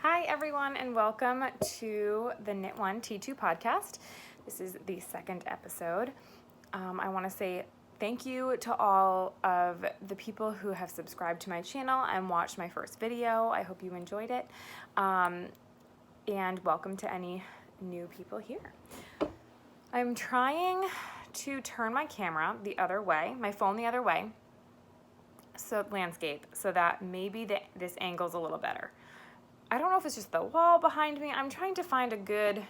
Hi everyone and welcome to the Knit1.Tea2 podcast. This is the second episode. I want to say thank you to all of the people who have subscribed to my channel and watched my first video. I hope you enjoyed it. And welcome to any new people here. I'm trying to turn my camera the other way, my phone the other way, so landscape, so that maybe this angle's a little better. I don't know if it's just the wall behind me. I'm trying to find a good, let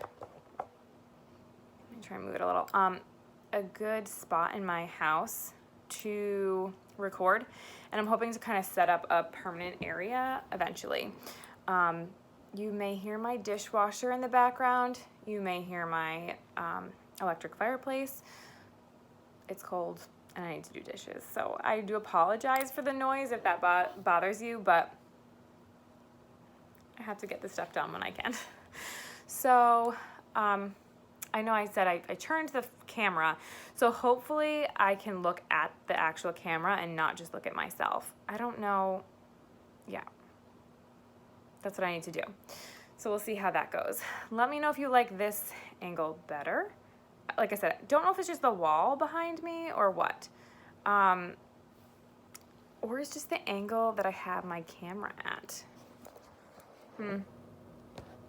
me try and move it a little, a good spot in my house to record. And I'm hoping to kind of set up a permanent area eventually. You may hear my dishwasher in the background. You may hear my electric fireplace. It's cold and I need to do dishes. So I do apologize for the noise if that bothers you, but I have to get this stuff done when I can. So I know I said I turned the camera, so hopefully I can look at the actual camera and not just look at myself. I don't know. Yeah, that's what I need to do. So we'll see how that goes. Let me know if you like this angle better. Like I said, I don't know if it's just the wall behind me or what. Or it's just the angle that I have my camera at.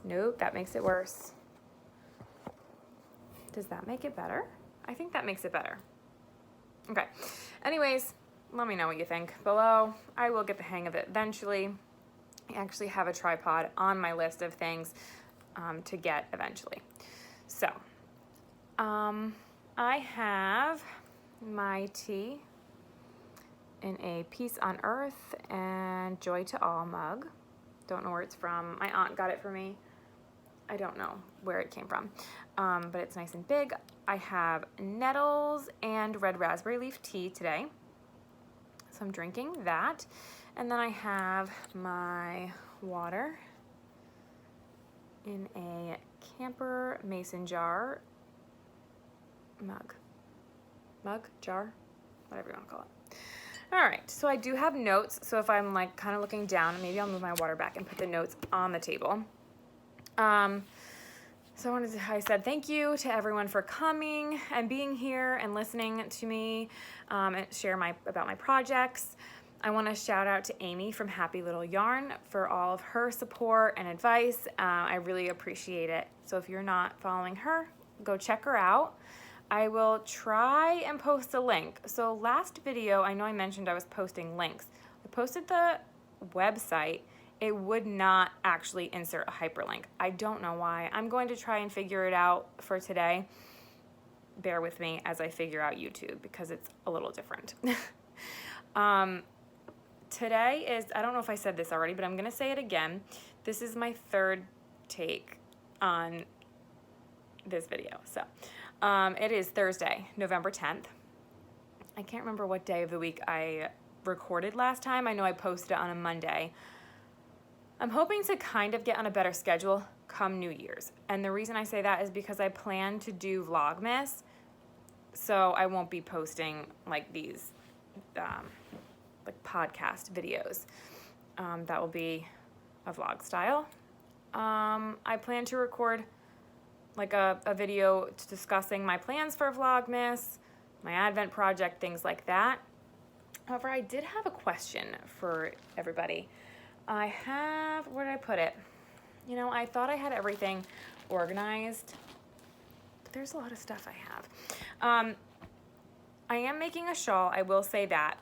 Nope, that makes it worse. Does that make it better? I think that makes it better. Okay. Anyways, let me know what you think below. I will get the hang of it eventually. I actually have a tripod on my list of things to get eventually. So, I have my tea in a Peace on Earth and Joy to All mug. Don't know where it's from. My aunt got it for me. I don't know where it came from, but it's nice and big. I have nettles and red raspberry leaf tea today, so I'm drinking that. And then I have my water in a camper mason jar, jar, whatever you want to call it. All right, so I do have notes, so if I'm like kind of looking down, maybe I'll move my water back and put the notes on the table. So I said thank you to everyone for coming and being here and listening to me and share about my projects. I want to shout out to Amie from Happy Little Yarn for all of her support and advice. I really appreciate it. So if you're not following her, go check her out. I will try and post a link. So last video, I know I mentioned I was posting links. I posted the website. It would not actually insert a hyperlink. I don't know why. I'm going to try and figure it out for today. Bear with me as I figure out YouTube because it's a little different. Today is, I don't know if I said this already, but I'm gonna say it again. This is my third take on this video. So it is Thursday, November 10th. I can't remember what day of the week I recorded last time. I know I posted it on a Monday. I'm hoping to kind of get on a better schedule come New Year's. And the reason I say that is because I plan to do Vlogmas. So I won't be posting like these like podcast videos. That will be a vlog style. I plan to record like a video discussing my plans for Vlogmas, my Advent project, things like that. However, I did have a question for everybody. Where did I put it? You know, I thought I had everything organized, but there's a lot of stuff I have. I am making a shawl, I will say that.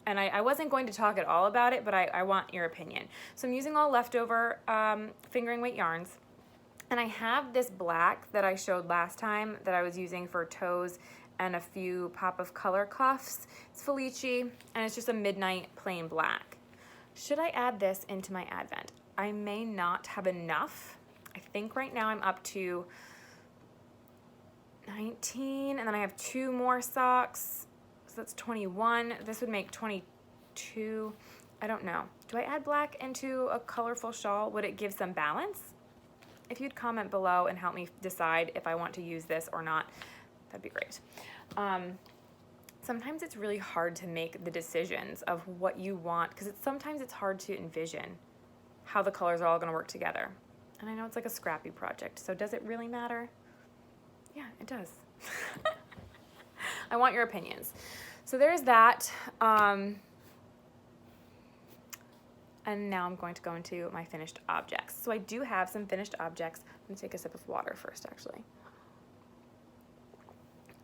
And I wasn't going to talk at all about it, but I want your opinion. So I'm using all leftover fingering weight yarns. And I have this black that I showed last time that I was using for toes and a few pop of color cuffs. It's Felici, and it's just a midnight plain black. Should I add this into my Advent? I may not have enough. I think right now I'm up to 19, and then I have 2 more socks. So that's 21. This would make 22. I don't know. Do I add black into a colorful shawl? Would it give some balance? If you'd comment below and help me decide if I want to use this or not, that'd be great. Sometimes it's really hard to make the decisions of what you want because sometimes it's hard to envision how the colors are all gonna work together. And I know it's like a scrappy project, so does it really matter? Yeah, it does. I want your opinions. So there's that. And now I'm going to go into my finished objects. So I do have some finished objects. I'm gonna take a sip of water first, actually.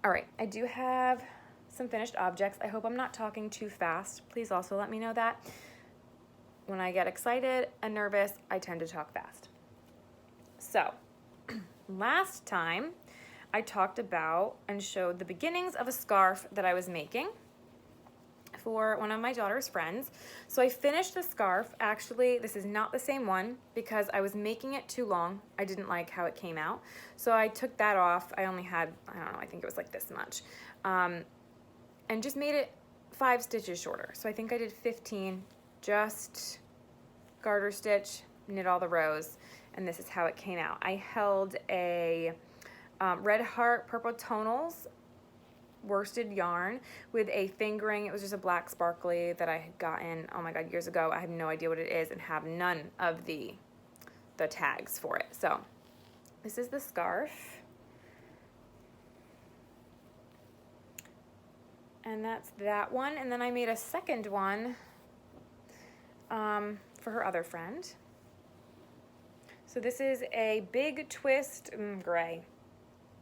All right, I do have some finished objects. I hope I'm not talking too fast. Please also let me know that. When I get excited and nervous, I tend to talk fast. So, last time I talked about and showed the beginnings of a scarf that I was making for one of my daughter's friends. So I finished the scarf. Actually, this is not the same one because I was making it too long. I didn't like how it came out. So I took that off. I only had, I don't know, I think it was like this much. And just made it 5 stitches shorter. So I think I did 15, just garter stitch, knit all the rows, and this is how it came out. I held a Red Heart Purple Tonals worsted yarn with a fingering. It was just a black sparkly that I had gotten, oh my God, years ago. I have no idea what it is and have none of the tags for it. So this is the scarf. And that's that one. And then I made a second one for her other friend. So this is a big twist gray.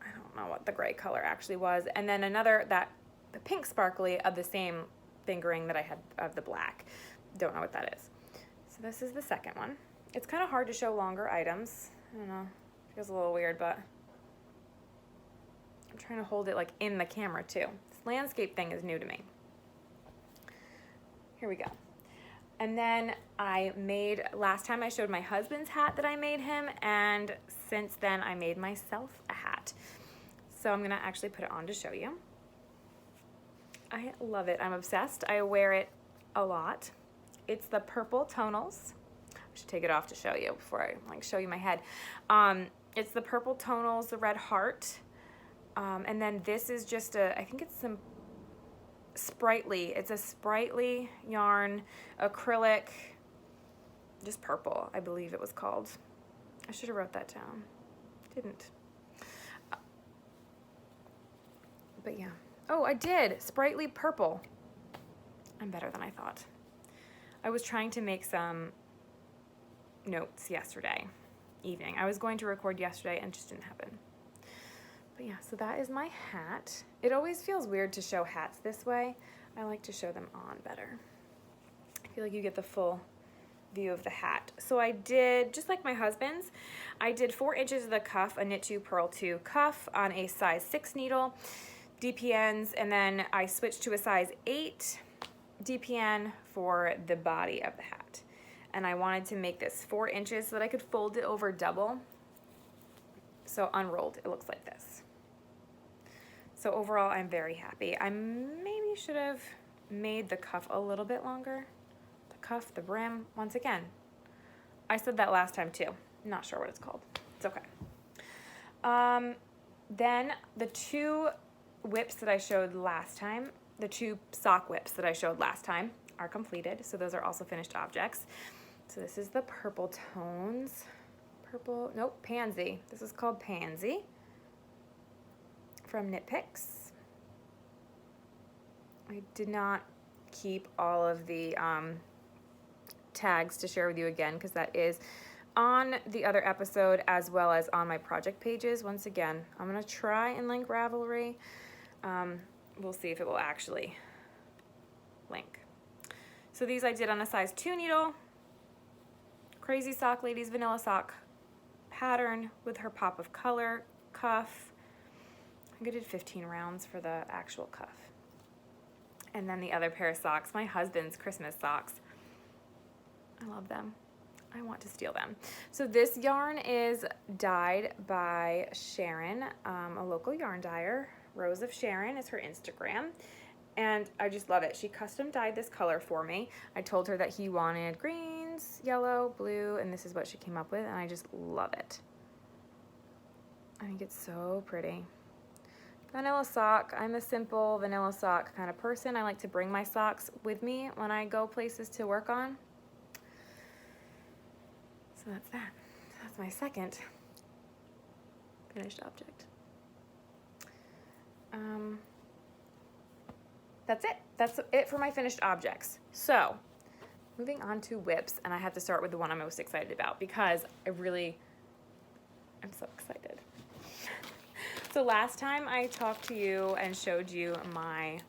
I don't know what the gray color actually was. And then another, the pink sparkly of the same fingering that I had of the black. Don't know what that is. So this is the second one. It's kind of hard to show longer items. I don't know, it feels a little weird, but I'm trying to hold it like in the camera too. This landscape thing is new to me. Here we go. And then I made, last time I showed my husband's hat that I made him, and since then I made myself a hat. So I'm gonna actually put it on to show you. I love it, I'm obsessed. I wear it a lot. It's the Purple Tonals. I should take it off to show you before I like show you my head. It's the Purple Tonals, the Red Heart. And then this is just I think it's some Sprightly. It's a Sprightly yarn, acrylic, just purple, I believe it was called. I should have wrote that down. Didn't. But yeah. Oh, I did. Sprightly purple. I'm better than I thought. I was trying to make some notes yesterday evening. I was going to record yesterday and it just didn't happen. But yeah, so that is my hat. It always feels weird to show hats this way. I like to show them on better. I feel like you get the full view of the hat. So I did, just like my husband's, I did 4 inches of the cuff, a Knit2 Purl 2 cuff on a size 6 needle, DPNs, and then I switched to a size 8 DPN for the body of the hat. And I wanted to make this 4 inches so that I could fold it over double. So unrolled, it looks like this. So overall, I'm very happy. I maybe should have made the cuff a little bit longer. The cuff, the brim, once again. I said that last time too. Not sure what it's called. It's okay. Then the 2 whips that I showed last time, the 2 sock whips that I showed last time are completed. So those are also finished objects. So this is the purple tones. Purple, nope, Pansy. This is called Pansy from Knit Picks. I did not keep all of the tags to share with you again because that is on the other episode as well as on my project pages. Once again, I'm gonna try and link Ravelry. We'll see if it will actually link. So these I did on a size 2 needle. Crazy Sock Ladies Vanilla Sock pattern with her pop of color cuff. I think I did 15 rounds for the actual cuff. And then the other pair of socks, my husband's Christmas socks. I love them. I want to steal them. So this yarn is dyed by Sharon, a local yarn dyer. Rose of Sharon is her Instagram. And I just love it. She custom dyed this color for me. I told her that he wanted greens, yellow, blue, and this is what she came up with, and I just love it. I think it's so pretty. Vanilla sock. I'm a simple vanilla sock kind of person. I like to bring my socks with me when I go places to work on. So that's that. That's my second finished object. That's it. That's it for my finished objects. So moving on to whips, and I have to start with the one I'm most excited about because I'm so excited. So last time I talked to you and showed you my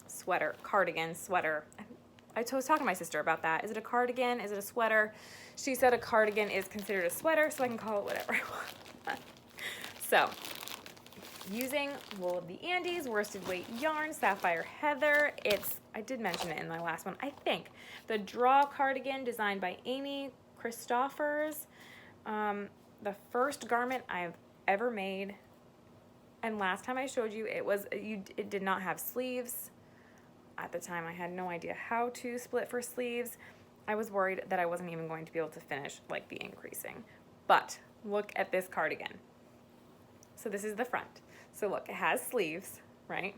sweater, cardigan sweater. I was talking to my sister about that. Is it a cardigan? Is it a sweater? She said a cardigan is considered a sweater, so I can call it whatever I want. So, using wool of the Andes, worsted weight yarn, sapphire heather. I did mention it in my last one, I think. The Draw cardigan designed by Amie Christophers. The first garment I've ever made. And last time I showed you, it did not have sleeves. At the time, I had no idea how to split for sleeves. I was worried that I wasn't even going to be able to finish like the increasing. But look at this cardigan. So this is the front. So look, it has sleeves, right?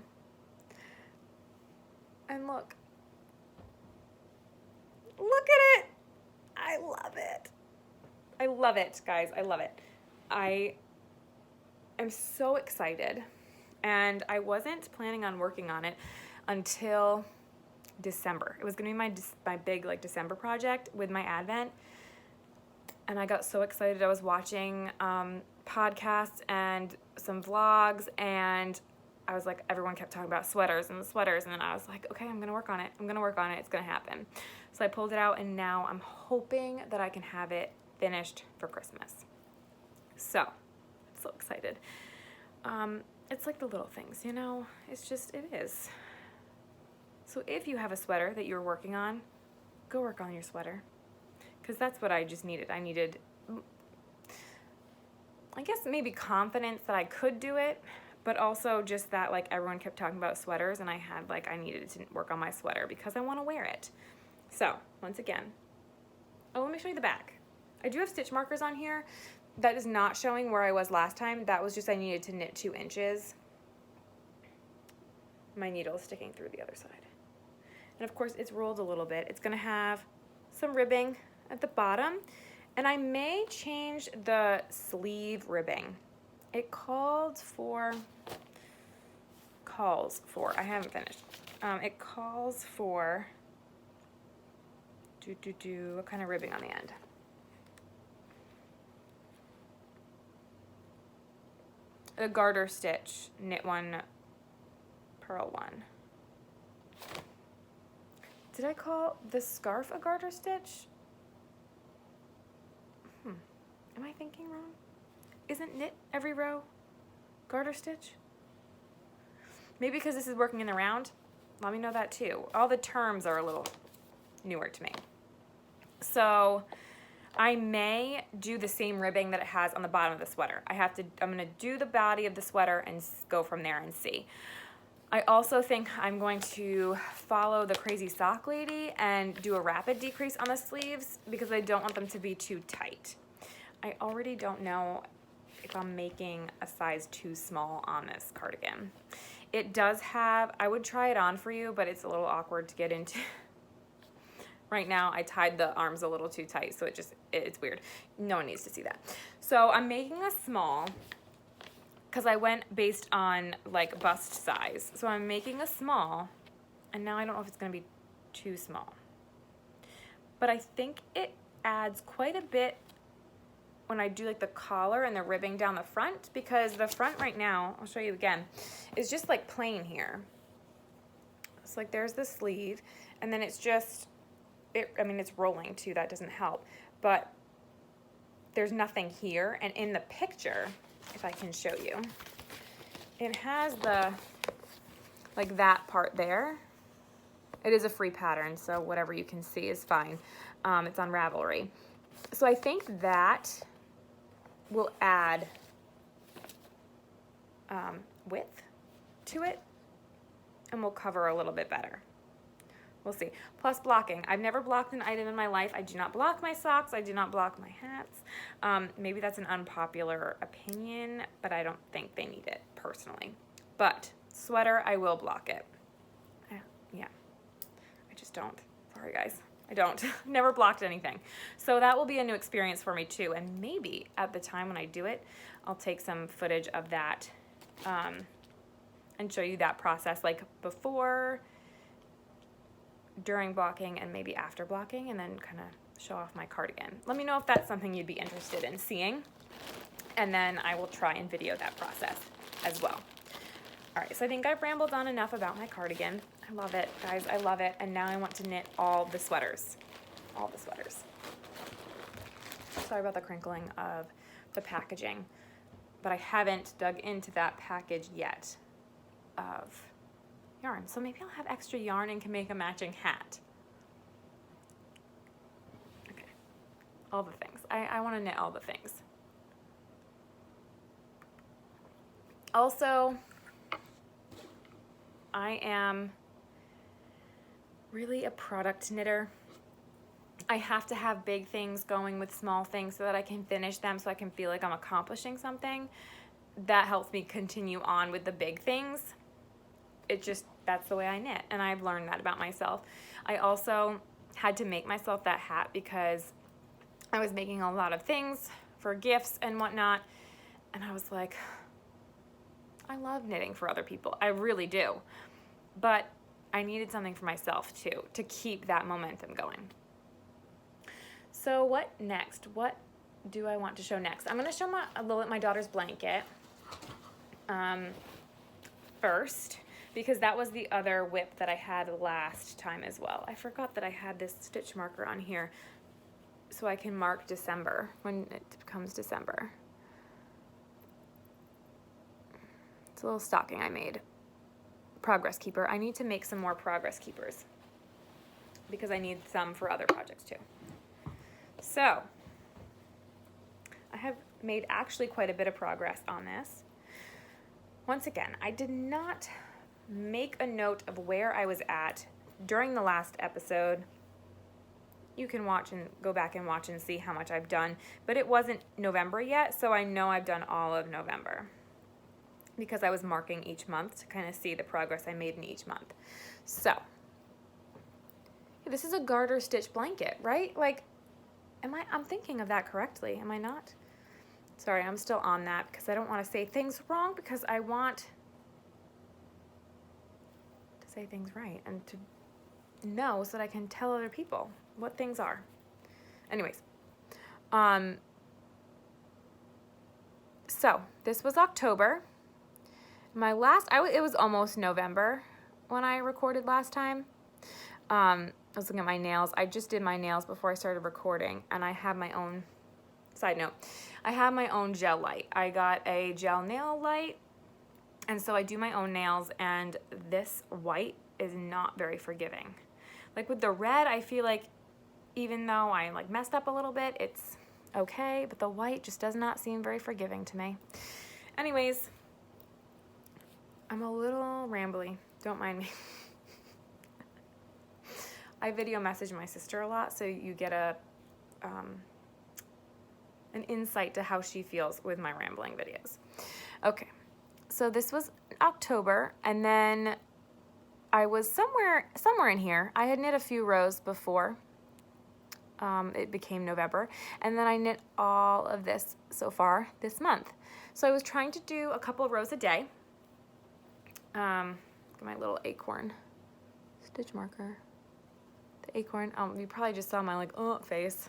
And look at it. I love it. I love it, guys. I love it. I am so excited. And I wasn't planning on working on it until December. It was gonna be my big like December project with my Advent. And I got so excited. I was watching podcasts and some vlogs, and I was like, everyone kept talking about sweaters and the sweaters, and then I was like, okay, I'm gonna work on it. I'm gonna work on it. It's gonna happen. So I pulled it out, and now I'm hoping that I can have it finished for Christmas. So I'm so excited. It's like the little things, you know? It's just, it is. So if you have a sweater that you're working on, go work on your sweater. Because that's what I just needed. I needed, I guess, maybe confidence that I could do it, but also just that, like, everyone kept talking about sweaters, and I needed to work on my sweater because I want to wear it. So, once again, let me show you the back. I do have stitch markers on here. That is not showing where I was last time. That was just I needed to knit 2 inches. My needle is sticking through the other side. And of course, it's rolled a little bit. It's gonna have some ribbing at the bottom, and I may change the sleeve ribbing. It calls for, I haven't finished. It calls for, what kind of ribbing on the end? The garter stitch, knit 1, purl 1. Did I call the scarf a garter stitch? Am I thinking wrong? Isn't knit every row garter stitch? Maybe because this is working in the round. Let me know that too. All the terms are a little newer to me. So I may do the same ribbing that it has on the bottom of the sweater. I'm gonna do the body of the sweater and go from there and see. I also think I'm going to follow the Crazy Sock Lady and do a rapid decrease on the sleeves because I don't want them to be too tight. I already don't know if I'm making a size too small on this cardigan. It does have, I would try it on for you, but it's a little awkward to get into. Right now, I tied the arms a little too tight, so it's weird. No one needs to see that. So I'm making a small, because I went based on like bust size. So I'm making a small, and now I don't know if it's gonna be too small. But I think it adds quite a bit when I do like the collar and the ribbing down the front, because the front right now, I'll show you again, is just like plain here. So like there's the sleeve, and then it's just, it's rolling too, that doesn't help, but there's nothing here. And in the picture, if I can show you, it has like that part there. It is a free pattern, so whatever you can see is fine. It's on Ravelry. So I think that will add width to it, and will cover a little bit better. We'll see. Plus blocking. I've never blocked an item in my life. I do not block my socks. I do not block my hats. Maybe that's an unpopular opinion, but I don't think they need it personally. But sweater, I will block it. Yeah. I just don't. Sorry, guys. I don't. Never blocked anything. So that will be a new experience for me too. And maybe at the time when I do it, I'll take some footage of that and show you that process, like before, during blocking, and maybe after blocking, and then kind of show off my cardigan. Let me know if that's something you'd be interested in seeing, and then I will try and video that process as well. All right, so I think I've rambled on enough about my cardigan. I love it, guys, I love it. And now I want to knit all the sweaters. All the sweaters. Sorry about the crinkling of the packaging, but I haven't dug into that package yet of yarn. So maybe I'll have extra yarn and can make a matching hat. Okay, all the things. I want to knit all the things. Also, I am really a product knitter. I have to have big things going with small things so that I can finish them, so I can feel like I'm accomplishing something. That helps me continue on with the big things. That's the way I knit, and I've learned that about myself. I also had to make myself that hat because I was making a lot of things for gifts and whatnot, and I was like, I love knitting for other people. I really do. But I needed something for myself too, to keep that momentum going. So what next? What do I want to show next? I'm gonna show my daughter's blanket first, because that was the other whip that I had last time as well. I forgot that I had this stitch marker on here so I can mark December when it becomes December. It's a little stocking I made. Progress keeper. I need to make some more progress keepers because I need some for other projects too. So I have made actually quite a bit of progress on this. Once again, I did not make a note of where I was at during the last episode. You can watch and go back and watch and see how much I've done, but it wasn't November yet, so I know I've done all of November because I was marking each month to kind of see the progress I made in each month. So this is a garter stitch blanket, right? Like, I'm thinking of that correctly, am I not? Sorry, I'm still on that because I don't want to say things wrong, because I want to say things right and to know so that I can tell other people what things are. Anyways, so this was October. My last, it was almost November when I recorded last time. I was looking at my nails. I just did my nails before I started recording, and I have my own, side note, I have my own gel light. I got a gel nail light, and so I do my own nails, and this white is not very forgiving. Like with the red, I feel like even though I like messed up a little bit, it's okay, but the white just does not seem very forgiving to me. Anyways, I'm a little rambly, don't mind me. I video message my sister a lot, so you get an insight to how she feels with my rambling videos. Okay, so this was October, and then I was somewhere in here. I had knit a few rows before it became November, and then I knit all of this so far this month. So I was trying to do a couple of rows a day. Get my little acorn stitch marker. The acorn, you probably just saw my like, face.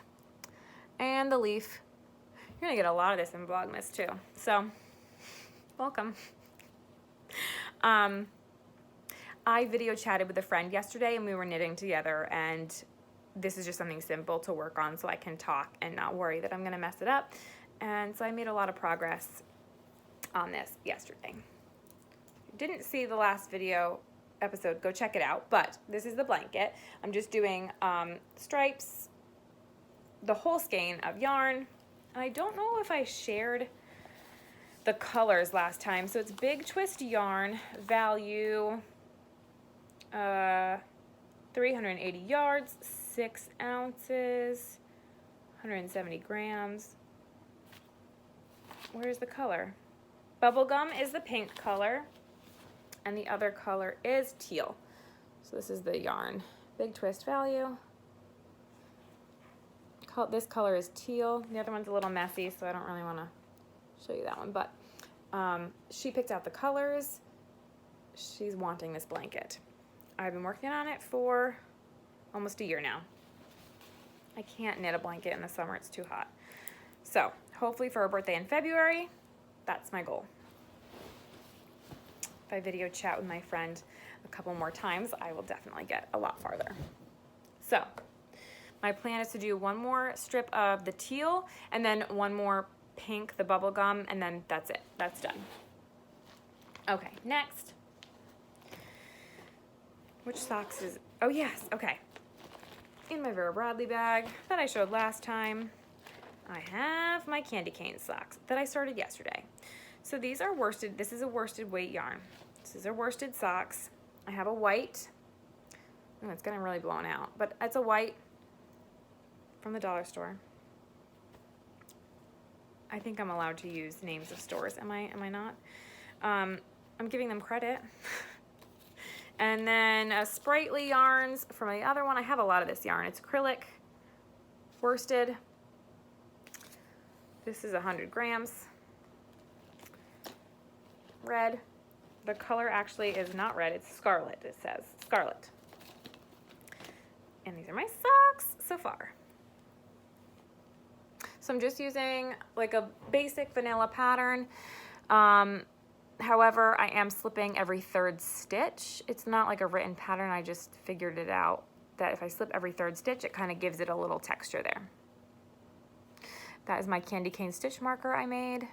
And the leaf. You're gonna get a lot of this in Vlogmas too. So, welcome. I video chatted with a friend yesterday, and we were knitting together, and this is just something simple to work on so I can talk and not worry that I'm gonna mess it up. And so I made a lot of progress on this yesterday. Didn't see the last video episode, go check it out, but this is the blanket. I'm just doing stripes, the whole skein of yarn, and I don't know if I shared the colors last time. So it's big twist yarn, value 380 yards, 6 ounces, 170 grams. Where's the color? Bubblegum is the pink color, and the other color is teal. So this is the yarn. Big twist value. This color is teal. The other one's a little messy, so I don't really want to show you that one. But she picked out the colors. She's wanting this blanket. I've been working on it for almost a year now. I can't knit a blanket in the summer. It's too hot. So hopefully for her birthday in February, that's my goal. If I video chat with my friend a couple more times, I will definitely get a lot farther. So my plan is to do one more strip of the teal and then one more pink, the bubble gum, and then that's it. That's done. Okay, next. Which socks is, oh yes, okay. In my Vera Bradley bag that I showed last time, I have my candy cane socks that I started yesterday. So these are worsted, this is a worsted weight yarn. This is a worsted socks. I have a white, oh, it's getting really blown out, but it's a white from the dollar store. I think I'm allowed to use names of stores, am I not? I'm giving them credit. And then Sprightly yarns from the other one. I have a lot of this yarn. It's acrylic, worsted. This is 100 grams. Red. The color actually is not red, it's scarlet. It says scarlet. And these are my socks so far. So I'm just using like a basic vanilla pattern. However, I am slipping every third stitch. It's not like a written pattern. I just figured it out that if I slip every third stitch, it kind of gives it a little texture there. That is my candy cane stitch marker I made.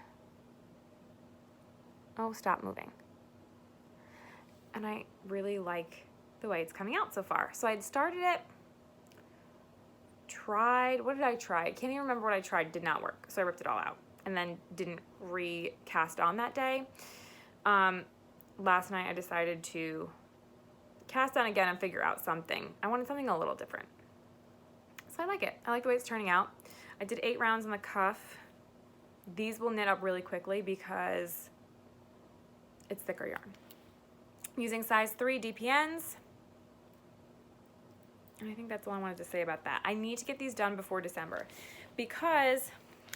Oh, stop moving. And I really like the way it's coming out so far. So I'd started it, tried, what did I try? I can't even remember what I tried, did not work. So I ripped it all out and then didn't recast on that day. Last night I decided to cast on again and figure out something. I wanted something a little different. So I like it. I like the way it's turning out. I did 8 rounds on the cuff. These will knit up really quickly because it's thicker yarn. I'm using size 3 DPNs. And I think that's all I wanted to say about that. I need to get these done before December because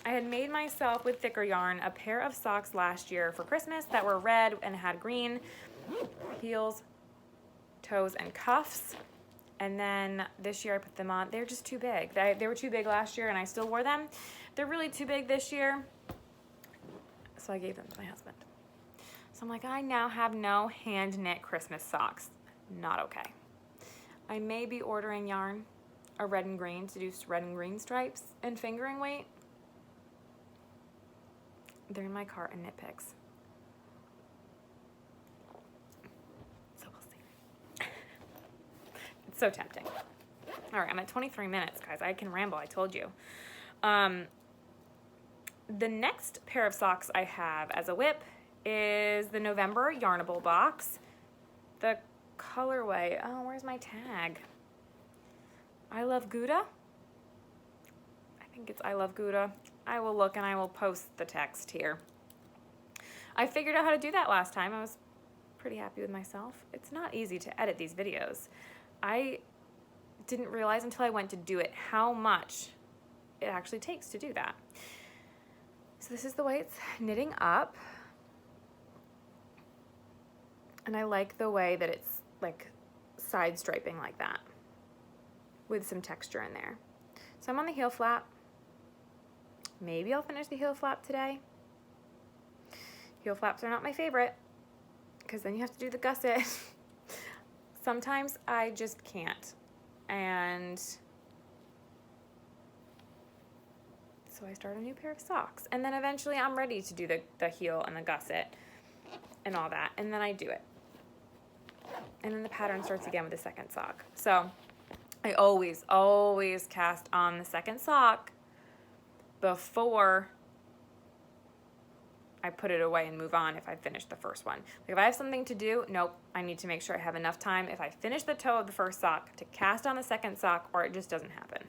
I had made myself with thicker yarn a pair of socks last year for Christmas that were red and had green heels, toes, and cuffs. And then this year I put them on. They're just too big. They were too big last year and I still wore them. They're really too big this year. So I gave them to my husband. So I'm like, I now have no hand knit Christmas socks. Not okay. I may be ordering yarn, a red and green, to do red and green stripes and fingering weight. They're in my cart and knit picks. So we'll see. It's so tempting. All right, I'm at 23 minutes, guys. I can ramble, I told you. The next pair of socks I have as a whip is the November Yarnable box. The colorway, oh, where's my tag? I Love Gouda. I think it's I Love Gouda. I will look and I will post the text here. I figured out how to do that last time. I was pretty happy with myself. It's not easy to edit these videos. I didn't realize until I went to do it how much it actually takes to do that. So this is the way it's knitting up. And I like the way that it's like side striping like that with some texture in there. So I'm on the heel flap. Maybe I'll finish the heel flap today. Heel flaps are not my favorite because then you have to do the gusset. Sometimes I just can't. And so I start a new pair of socks. And then eventually I'm ready to do the heel and the gusset and all that. And then I do it. And then the pattern starts again with the second sock. So I always cast on the second sock before I put it away and move on if I finish the first one. Like if I have something to do, nope, I need to make sure I have enough time if I finish the toe of the first sock to cast on the second sock or it just doesn't happen.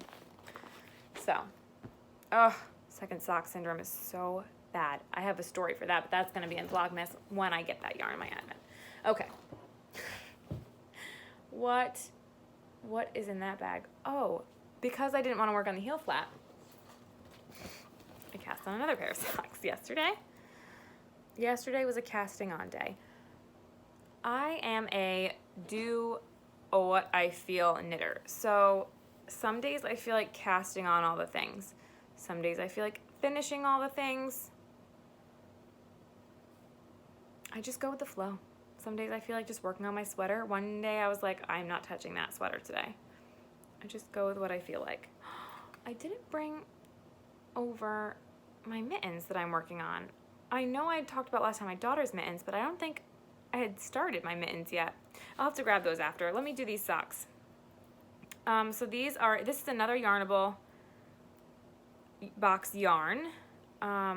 So, second sock syndrome is so bad. I have a story for that, but that's gonna be in Vlogmas when I get that yarn in my admin. Okay. What is in that bag? Oh, because I didn't want to work on the heel flap, I cast on another pair of socks yesterday. Yesterday was a casting on day. I am a do what I feel knitter. So some days I feel like casting on all the things. Some days I feel like finishing all the things. I just go with the flow. Some days I feel like just working on my sweater. One day I was like, I'm not touching that sweater today. I just go with what I feel like. I didn't bring over my mittens that I'm working on. I know I talked about last time my daughter's mittens, but I don't think I had started my mittens yet. I'll have to grab those after. Let me do these socks. So this is another Yarnable box yarn. I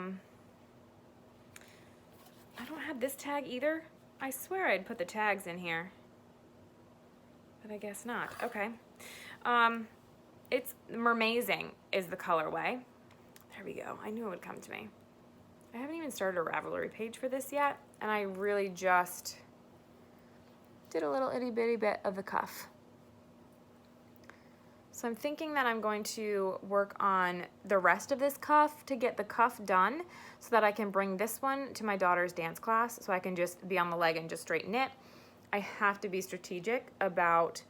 don't have this tag either. I swear I'd put the tags in here, but I guess not. Okay. It's Mermazing is the colorway. There we go. I knew it would come to me. I haven't even started a Ravelry page for this yet, and I really just did a little itty bitty bit of the cuff. So I'm thinking that I'm going to work on the rest of this cuff to get the cuff done so that I can bring this one to my daughter's dance class so I can just be on the leg and just straight knit. I have to be strategic about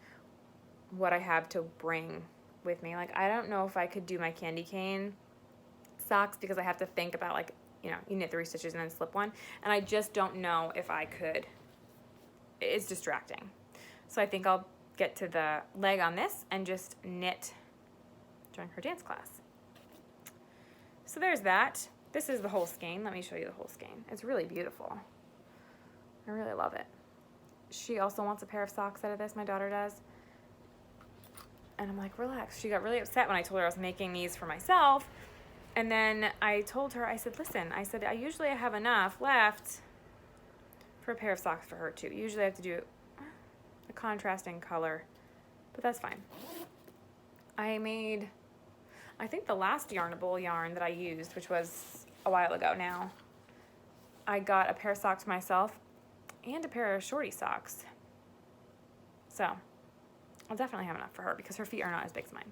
what I have to bring with me. Like, I don't know if I could do my candy cane socks because I have to think about, like, you know, you knit 3 stitches and then slip one, and I just don't know if I could. It's distracting. So I think I'll get to the leg on this and just knit during her dance class. So there's that. This is the whole skein. Let me show you the whole skein. It's really beautiful. I really love it. She also wants a pair of socks out of this, my daughter does. And I'm like, relax. She got really upset when I told her I was making these for myself. And then I told her, I said, listen, I said, I usually have enough left for a pair of socks for her too. Usually I have to do a contrasting color, but that's fine. I made, I think the last Yarnable yarn that I used, which was a while ago now, I got a pair of socks for myself and a pair of shorty socks. So I'll definitely have enough for her because her feet are not as big as mine.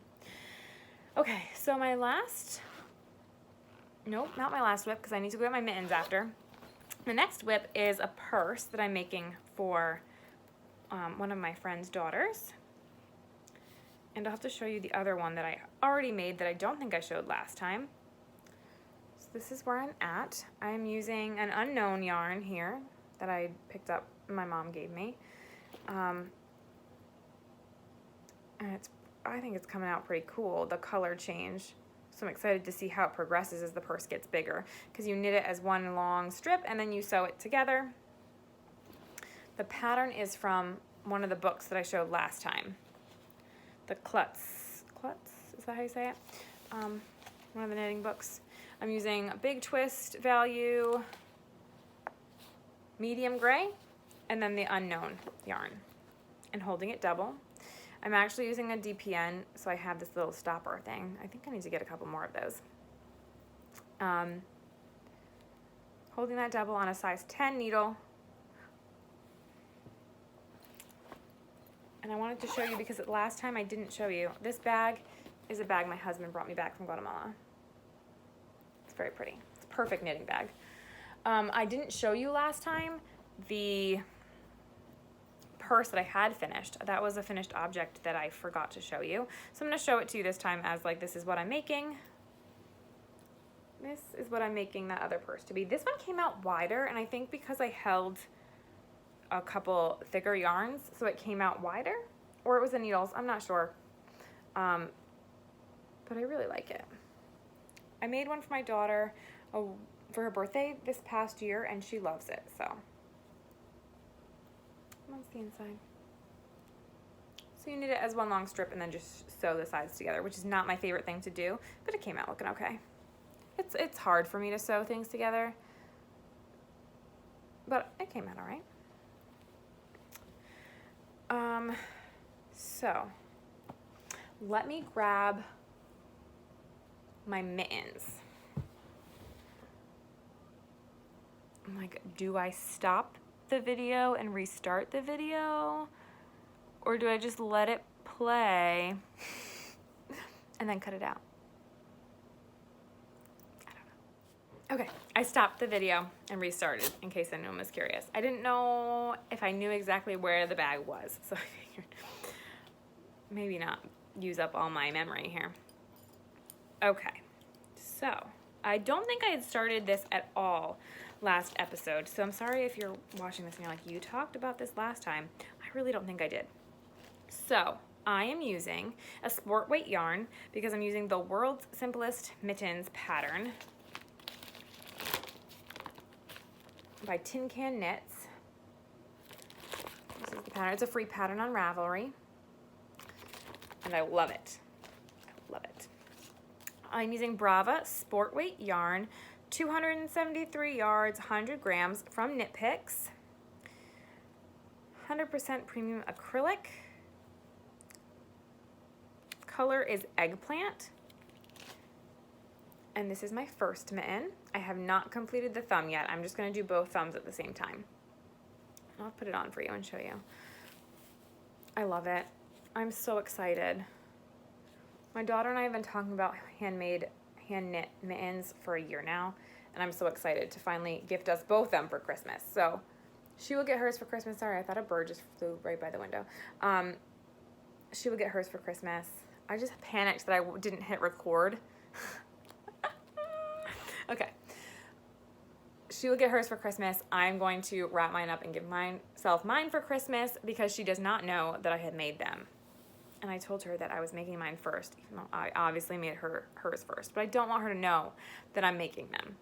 Okay, so my last, nope, not my last whip because I need to go get my mittens after. The next whip is a purse that I'm making for one of my friend's daughters. And I'll have to show you the other one that I already made that I don't think I showed last time. So this is where I'm at. I'm using an unknown yarn here that I picked up, my mom gave me. And I think it's coming out pretty cool, the color change. So I'm excited to see how it progresses as the purse gets bigger, because you knit it as one long strip and then you sew it together. The pattern is from one of the books that I showed last time. The Klutz, is that how you say it? One of the knitting books. I'm using a big twist value, medium gray, and then the unknown yarn, and holding it double. I'm actually using a DPN, so I have this little stopper thing. I think I need to get a couple more of those. Holding that double on a size 10 needle. And I wanted to show you because last time I didn't show you. This bag is a bag my husband brought me back from Guatemala. It's very pretty. It's a perfect knitting bag. I didn't show you last time the purse that I had finished. That was a finished object that I forgot to show you. So I'm going to show it to you this time as like, this is what I'm making. This is what I'm making that other purse to be. This one came out wider, and I think because I held a couple thicker yarns, so it came out wider, or it was the needles, I'm not sure. But I really like it. I made one for my daughter for her birthday this past year, and she loves it, so. That's the inside. So you knit it as one long strip and then just sew the sides together, which is not my favorite thing to do, but it came out looking okay. It's hard for me to sew things together, but it came out all right. So let me grab my mittens. I'm like, do I stop the video and restart the video, or do I just let it play and then cut it out? I don't know. Okay, I stopped the video and restarted in case anyone was curious. I didn't know if I knew exactly where the bag was, so I figured maybe not use up all my memory here. Okay, so I don't think I had started this at all last episode, so I'm sorry if you're watching this and you're like, you talked about this last time. I really don't think I did. So I am using a sport weight yarn because I'm using the World's Simplest Mittens pattern by Tin Can Knits. This is the pattern. It's a free pattern on Ravelry, and I love it. I love it. I'm using Brava Sport Weight yarn, 273 yards, 100 grams from Knit Picks. 100% premium acrylic. Color is eggplant. And this is my first mitten. I have not completed the thumb yet. I'm just gonna do both thumbs at the same time. I'll put it on for you and show you. I love it. I'm so excited. My daughter and I have been talking about hand knit mittens for a year now, and I'm so excited to finally gift us both them for Christmas. So she will get hers for Christmas. Sorry, I thought a bird just flew right by the window. She will get hers for Christmas. I just panicked that I didn't hit record. Okay. She will get hers for Christmas. I'm going to wrap mine up and give myself mine for Christmas because she does not know that I had made them. And I told her that I was making mine first, even though I obviously made hers first. But I don't want her to know that I'm making them.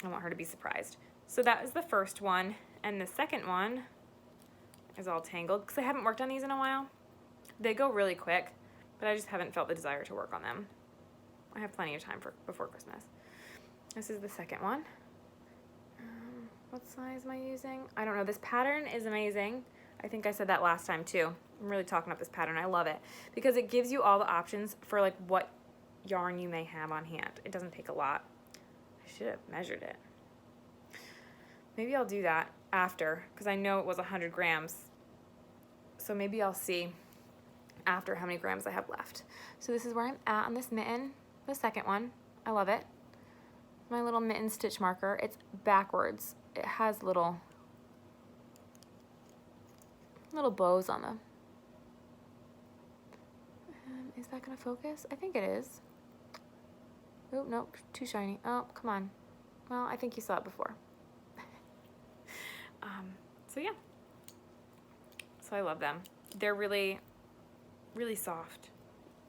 I want her to be surprised. So that is the first one. And the second one is all tangled because I haven't worked on these in a while. They go really quick, but I just haven't felt the desire to work on them. I have plenty of time before Christmas. This is the second one. What size am I using? I don't know. This pattern is amazing. I think I said that last time too. I'm really talking up this pattern. I love it because it gives you all the options for like what yarn you may have on hand. It doesn't take a lot. I should have measured it. Maybe I'll do that after because I know it was 100 grams. So maybe I'll see after how many grams I have left. So this is where I'm at on this mitten, the second one. I love it. My little mitten stitch marker. It's backwards. It has little bows on them. Is that gonna focus? I think it is. Oh, nope, too shiny. Oh, come on. Well, I think you saw it before. So yeah. So I love them. They're really, really soft.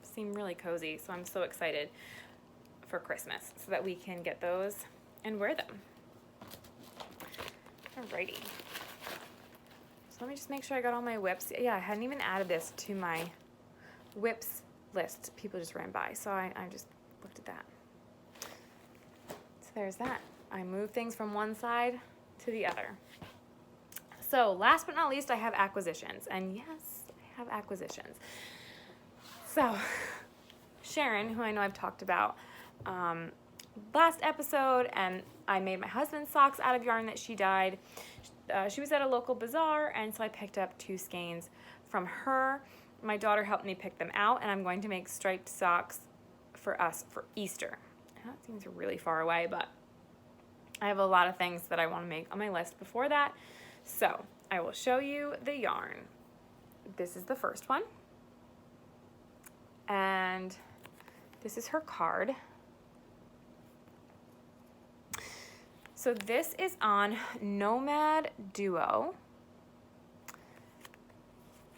Seem really cozy. So I'm so excited for Christmas so that we can get those and wear them. Alrighty. So let me just make sure I got all my whips. Yeah, I hadn't even added this to my whips list. People just ran by, so I just looked at that. So there's that. I move things from one side to the other. So last but not least, I have acquisitions. And yes, I have acquisitions. So Sharon, who I know I've talked about last episode, and I made my husband's socks out of yarn that she dyed. She was at a local bazaar, and so I picked up 2 skeins from her. My daughter helped me pick them out, and I'm going to make striped socks for us for Easter. That seems really far away, but I have a lot of things that I want to make on my list before that. So I will show you the yarn. This is the first one. And this is her card. So this is on Nomad Duo.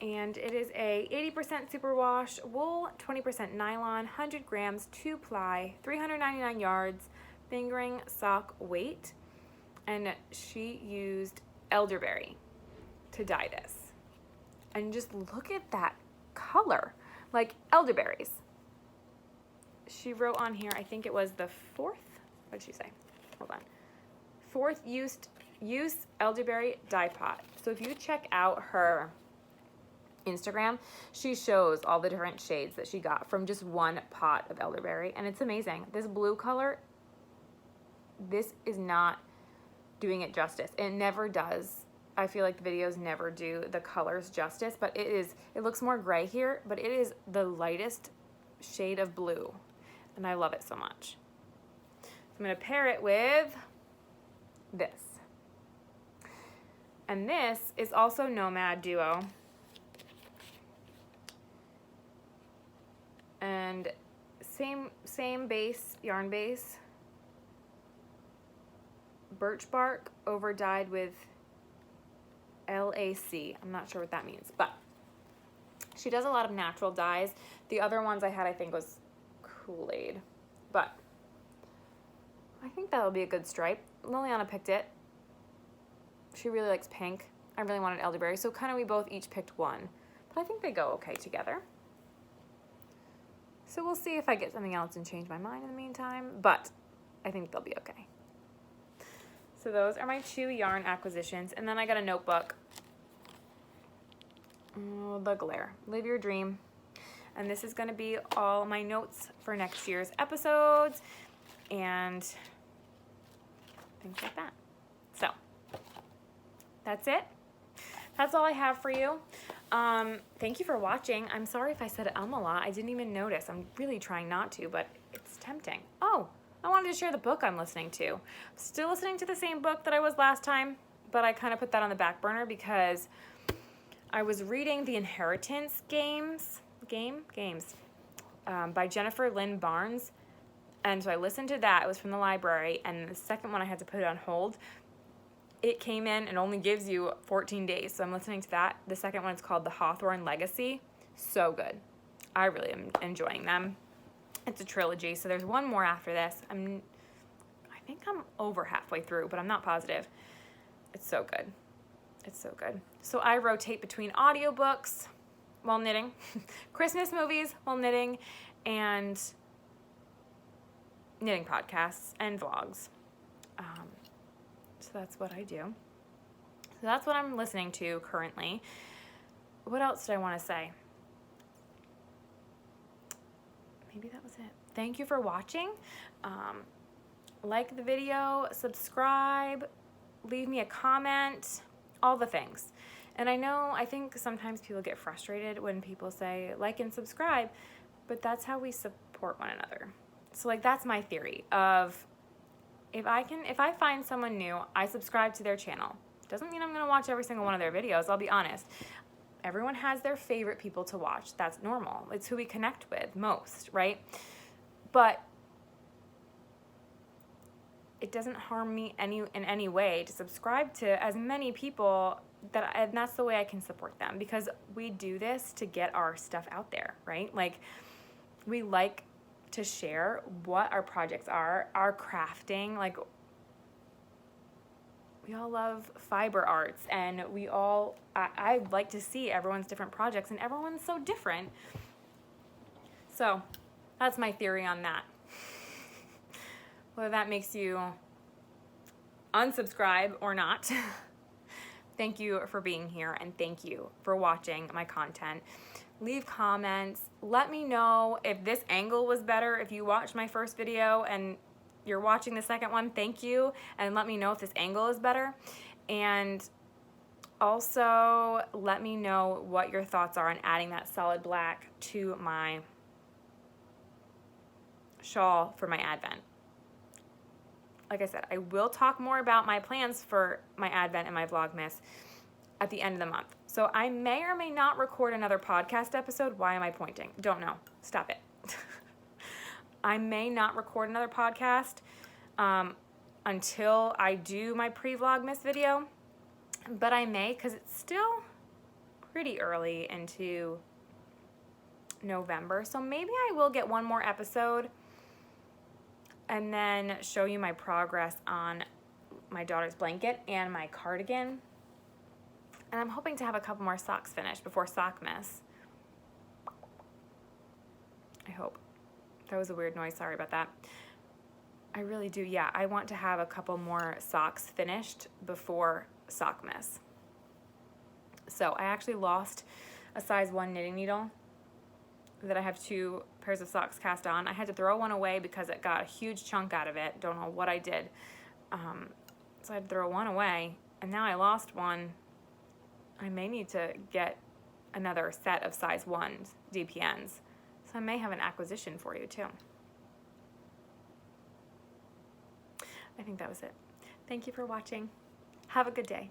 And it is a 80% superwash wool, 20% nylon, 100 grams, 2-ply, 399 yards, fingering sock weight. And she used elderberry to dye this. And just look at that color, like elderberries. She wrote on here, I think it was the 4th, what did she say? Hold on. 4th use elderberry dye pot. So if you check out her Instagram, she shows all the different shades that she got from just one pot of elderberry, and it's amazing. This blue color, this is not doing it justice. It never does. I feel like the videos never do the colors justice, but it looks more gray here, but it is the lightest shade of blue, and I love it so much. So I'm going to pair it with this. And this is also Nomad Duo. And same base, yarn base. Birch bark over dyed with LAC. I'm not sure what that means, but she does a lot of natural dyes. The other ones I had, I think, was Kool-Aid, but I think that'll be a good stripe. Liliana picked it. She really likes pink. I really wanted elderberry, so kind of we both each picked one, but I think they go okay together. So we'll see if I get something else and change my mind in the meantime, but I think they'll be okay. So those are my 2 yarn acquisitions, and then I got a notebook. Oh, the glare. Live your dream. And this is going to be all my notes for next year's episodes and things like that. So that's it. That's all I have for you. Thank you for watching. I'm sorry if I said a lot. I didn't even notice. I'm really trying not to, but it's tempting. Oh, I wanted to share the book I'm listening to. Still listening to the same book that I was last time, but I kind of put that on the back burner because I was reading The Inheritance Games by Jennifer Lynn Barnes. And so I listened to that. It was from the library. And the second one I had to put it on hold. It came in and only gives you 14 days. So I'm listening to that. The second one is called The Hawthorne Legacy. So good. I really am enjoying them. It's a trilogy. So there's one more after this. I think I'm over halfway through, but I'm not positive. It's so good. It's so good. So I rotate between audiobooks while knitting, Christmas movies while knitting, and knitting podcasts and vlogs. So that's what I do. So that's what I'm listening to currently. What else did I want to say? Maybe that was it. Thank you for watching. Like the video, subscribe, leave me a comment, all the things. And I think sometimes people get frustrated when people say like and subscribe, but that's how we support one another. So like that's my theory of if I find someone new, I subscribe to their channel. Doesn't mean I'm going to watch every single one of their videos, I'll be honest. Everyone has their favorite people to watch. That's normal. It's who we connect with most, right? But it doesn't harm me in any way to subscribe to as many people and that's the way I can support them, because we do this to get our stuff out there, right? Like we like to share what our projects are, our crafting, like we all love fiber arts and I like to see everyone's different projects and everyone's so different. So that's my theory on that. Whether that makes you unsubscribe or not. Thank you for being here and thank you for watching my content. Leave comments. Let me know if this angle was better. If you watched my first video and you're watching the second one, thank you. And let me know if this angle is better. And also let me know what your thoughts are on adding that solid black to my shawl for my Advent. Like I said, I will talk more about my plans for my Advent and my Vlogmas at the end of the month. So I may or may not record another podcast episode. Why am I pointing? Don't know. Stop it. I may not record another podcast until I do my pre-Vlogmas video, but I may because it's still pretty early into November. So maybe I will get one more episode and then show you my progress on my daughter's blanket and my cardigan. And I'm hoping to have a couple more socks finished before Sockmas. I hope. That was a weird noise, sorry about that. I really do, yeah. I want to have a couple more socks finished before Sockmas. So I actually lost a size 1 knitting needle that I have 2 pairs of socks cast on. I had to throw one away because it got a huge chunk out of it. Don't know what I did. So I had to throw one away, and now I lost one. I may need to get another set of size 1 DPNs. So I may have an acquisition for you too. I think that was it. Thank you for watching. Have a good day.